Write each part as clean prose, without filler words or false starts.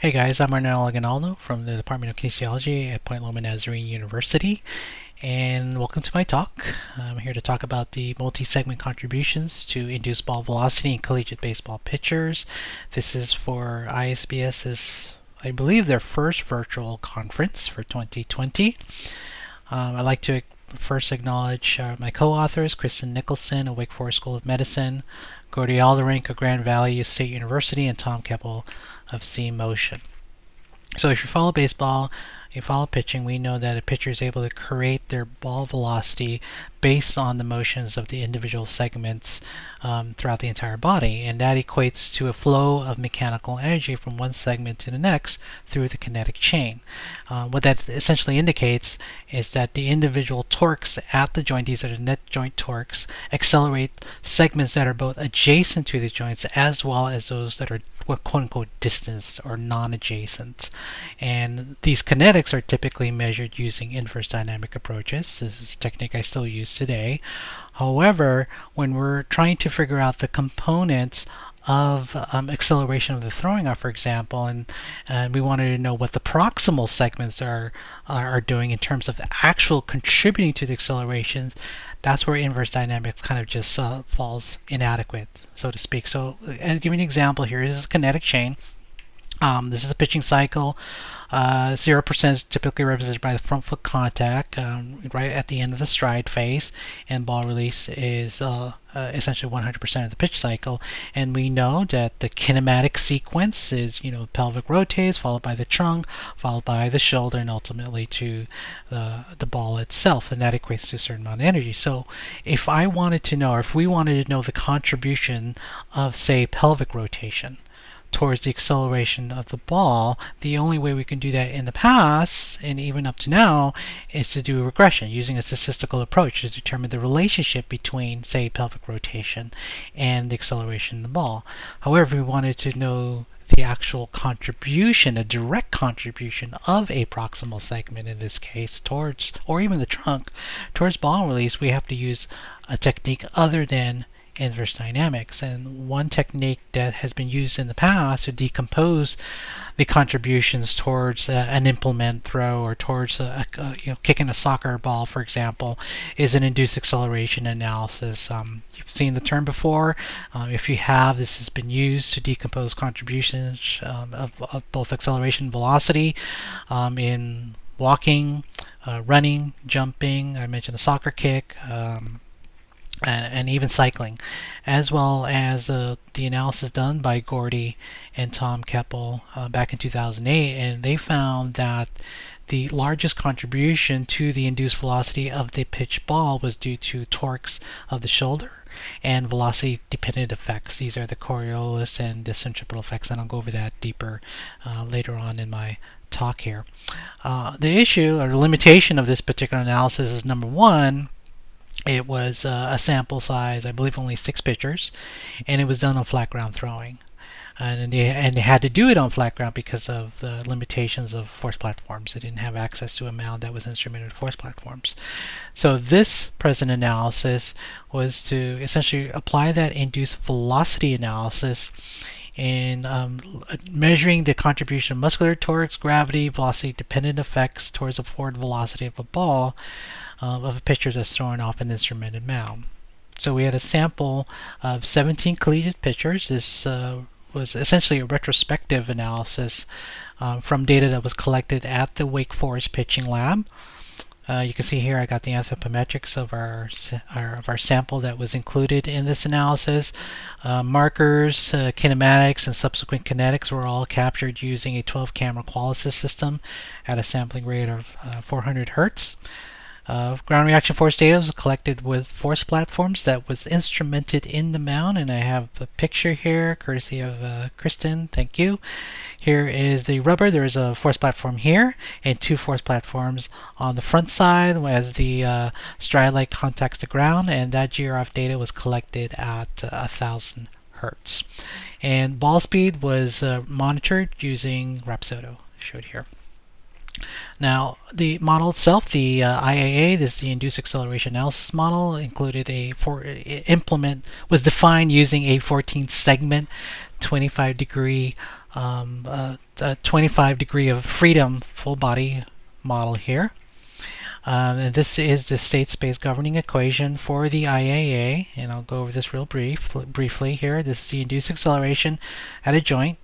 Hey guys, I'm Arnel Aguinaldo from the Department of Kinesiology at Loma Nazarene University, and welcome to my talk. I'm here to talk about the multi-segment contributions to induced ball velocity in collegiate baseball pitchers. This is for ISBS's, I believe, their first virtual conference for 2020. I'd like to first acknowledge my co-authors, Kristen Nicholson of Wake Forest School of Medicine, Gordy Alderink of Grand Valley State University, and Tom Keppel of C Motion. So if you follow baseball, you follow pitching, we know that a pitcher is able to create their ball velocity based on the motions of the individual segments throughout the entire body, and that equates to a flow of mechanical energy from one segment to the next through the kinetic chain. What that essentially indicates is that the individual torques at the joint, these are the net joint torques, accelerate segments that are both adjacent to the joints as well as those that are quote-unquote distanced or non-adjacent. And these kinetics are typically measured using inverse dynamic approaches. This is a technique I still use today. However, when we're trying to figure out the components of acceleration of the throwing arm, for example, and we wanted to know what the proximal segments are doing in terms of actual contributing to the accelerations, that's where inverse dynamics kind of just falls inadequate, so to speak. So I'll give you an example here. This is a kinetic chain. This is a pitching cycle. 0% is typically represented by the front foot contact right at the end of the stride phase, and ball release is essentially 100% of the pitch cycle. And we know that the kinematic sequence is, pelvic rotates, followed by the trunk, followed by the shoulder, and ultimately to the ball itself, and that equates to a certain amount of energy. So if I wanted to know, or if we wanted to know the contribution of, say, pelvic rotation towards the acceleration of the ball, the only way we can do that in the past, and even up to now, is to do a regression using a statistical approach to determine the relationship between, say, pelvic rotation and the acceleration of the ball. However, we wanted to know the actual contribution, a direct contribution of a proximal segment in this case towards, or even the trunk, towards ball release, we have to use a technique other than inverse dynamics. And one technique that has been used in the past to decompose the contributions towards an implement throw, or towards kicking a soccer ball, for example, is an induced acceleration analysis. You've seen the term before. If you have, this has been used to decompose contributions of both acceleration and velocity in walking, running, jumping. I mentioned the soccer kick. And even cycling, as well as the analysis done by Gordy and Tom Keppel back in 2008, and they found that the largest contribution to the induced velocity of the pitch ball was due to torques of the shoulder and velocity-dependent effects. These are the Coriolis and the centripetal effects, and I'll go over that deeper later on in my talk here. The issue or the limitation of this particular analysis is, number one, it was a sample size, I believe only 6 pitchers, and it was done on flat ground throwing. And they had to do it on flat ground because of the limitations of force platforms. They didn't have access to a mound that was instrumented with force platforms. So this present analysis was to essentially apply that induced velocity analysis in measuring the contribution of muscular torques, gravity, velocity-dependent effects towards the forward velocity of a ball of a pitcher that's thrown off an instrumented mound. So we had a sample of 17 collegiate pitchers. This was essentially a retrospective analysis from data that was collected at the Wake Forest pitching lab. You can see here I got the anthropometrics of our sample that was included in this analysis. Markers, kinematics, and subsequent kinetics were all captured using a 12-camera Qualis system at a sampling rate of 400 hertz. Ground reaction force data was collected with force platforms that was instrumented in the mound, and I have a picture here courtesy of Kristen, thank you. Here is the rubber. There is a force platform here and 2 force platforms on the front side as the stride light contacts the ground, and that GRF data was collected at 1000 hertz. And ball speed was monitored using Rapsodo, showed here. Now, the model itself, the IAA, this is the Induced Acceleration Analysis Model, included was defined using a 14 segment 25 degree 25 degree of freedom full body model here. And this is the state space governing equation for the IAA, and I'll go over this real briefly here. This is the induced acceleration at a joint.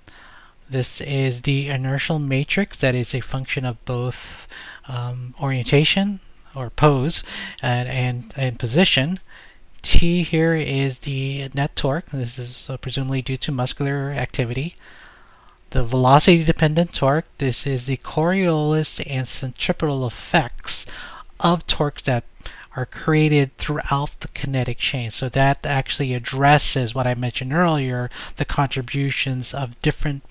This is the inertial matrix that is a function of both orientation or pose and position. T here is the net torque. This is presumably due to muscular activity. The velocity-dependent torque, this is the Coriolis and centripetal effects of torques that are created throughout the kinetic chain. So that actually addresses what I mentioned earlier, the contributions of different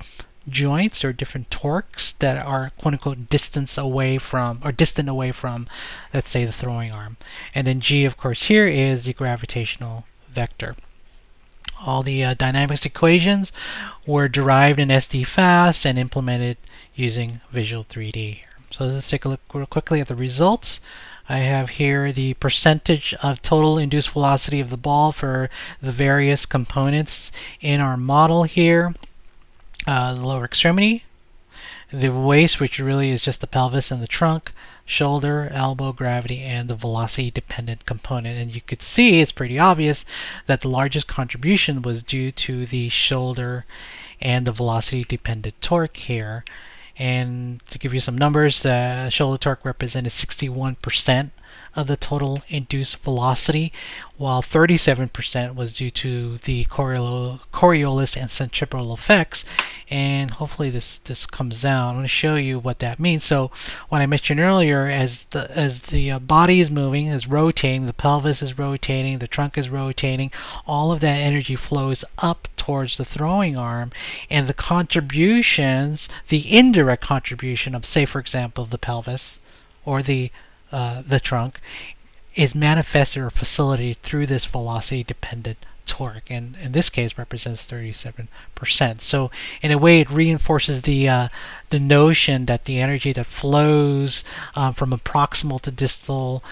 joints or different torques that are quote-unquote distant away from, let's say, the throwing arm. And then G, of course, here is the gravitational vector. All the dynamics equations were derived in SD-FAST and implemented using Visual 3D here. So let's take a look real quickly at the results. I have here the percentage of total induced velocity of the ball for the various components in our model here. The lower extremity, the waist, which really is just the pelvis and the trunk, shoulder, elbow, gravity, and the velocity dependent component. And you could see it's pretty obvious that the largest contribution was due to the shoulder and the velocity dependent torque here. And to give you some numbers, the shoulder torque represented 61% of the total induced velocity, while 37% was due to the Coriolis and centripetal effects. And hopefully this comes out. I'm going to show you what that means. So what I mentioned earlier, as the body is moving, is rotating, the pelvis is rotating, the trunk is rotating, all of that energy flows up towards the throwing arm, and the contributions, the indirect contribution of, say, for example, the pelvis or the trunk, is manifested or facilitated through this velocity dependent torque, and in this case represents 37%. So in a way it reinforces the notion that the energy that flows from a proximal to distal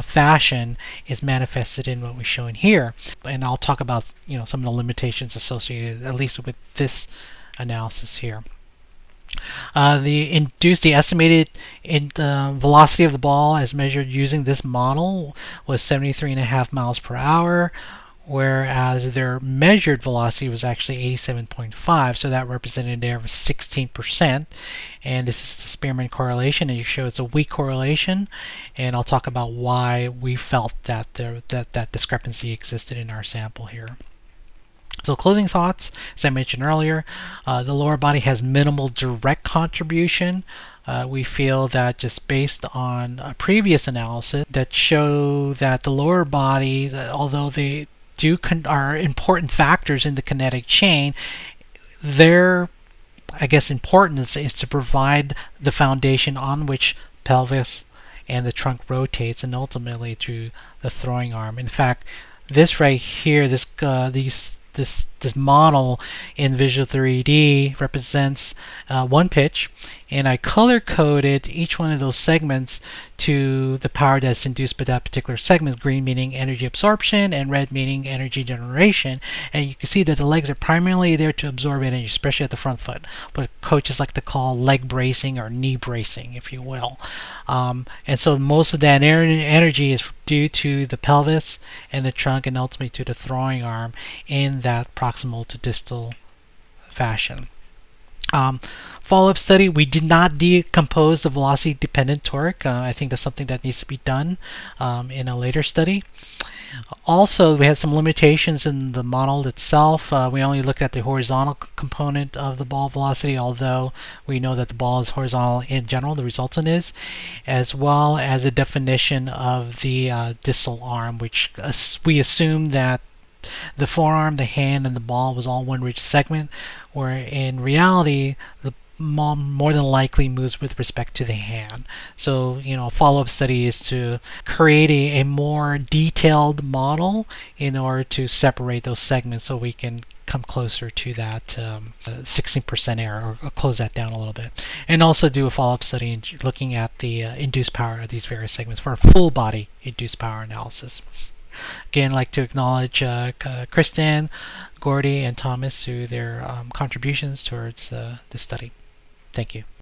fashion is manifested in what we're showing here. And I'll talk about some of the limitations associated at least with this analysis here. The estimated velocity of the ball as measured using this model was 73.5 miles per hour, whereas their measured velocity was actually 87.5, so that represented an error of 16%. And this is the Spearman correlation, and you show it's a weak correlation, and I'll talk about why we felt that that discrepancy existed in our sample here. So closing thoughts, as I mentioned earlier, the lower body has minimal direct contribution. We feel that just based on a previous analysis that show that the lower body, although they are important factors in the kinetic chain, their, I guess, importance is to provide the foundation on which pelvis and the trunk rotates, and ultimately to the throwing arm. In fact, this right here, this model in Visual 3D represents one pitch, and I color coded each one of those segments to the power that's induced by that particular segment, green meaning energy absorption and red meaning energy generation. And you can see that the legs are primarily there to absorb energy, especially at the front foot, what coaches like to call leg bracing or knee bracing, if you will. And so most of that energy is due to the pelvis and the trunk, and ultimately to the throwing arm in that proximal to distal fashion. Follow-up study, we did not decompose the velocity dependent torque. I think that's something that needs to be done in a later study. Also, we had some limitations in the model itself. We only looked at the horizontal component of the ball velocity, although we know that the ball is horizontal in general, the resultant is, as well as a definition of the distal arm, which we assume that the forearm, the hand, and the ball was all one rigid segment, where in reality the ball more than likely moves with respect to the hand. So a follow-up study is to create a more detailed model in order to separate those segments so we can come closer to that 16% error, or close that down a little bit, and also do a follow-up study looking at the induced power of these various segments for a full body induced power analysis. Again, I'd like to acknowledge Kristen, Gordy, and Thomas through their contributions towards this study. Thank you.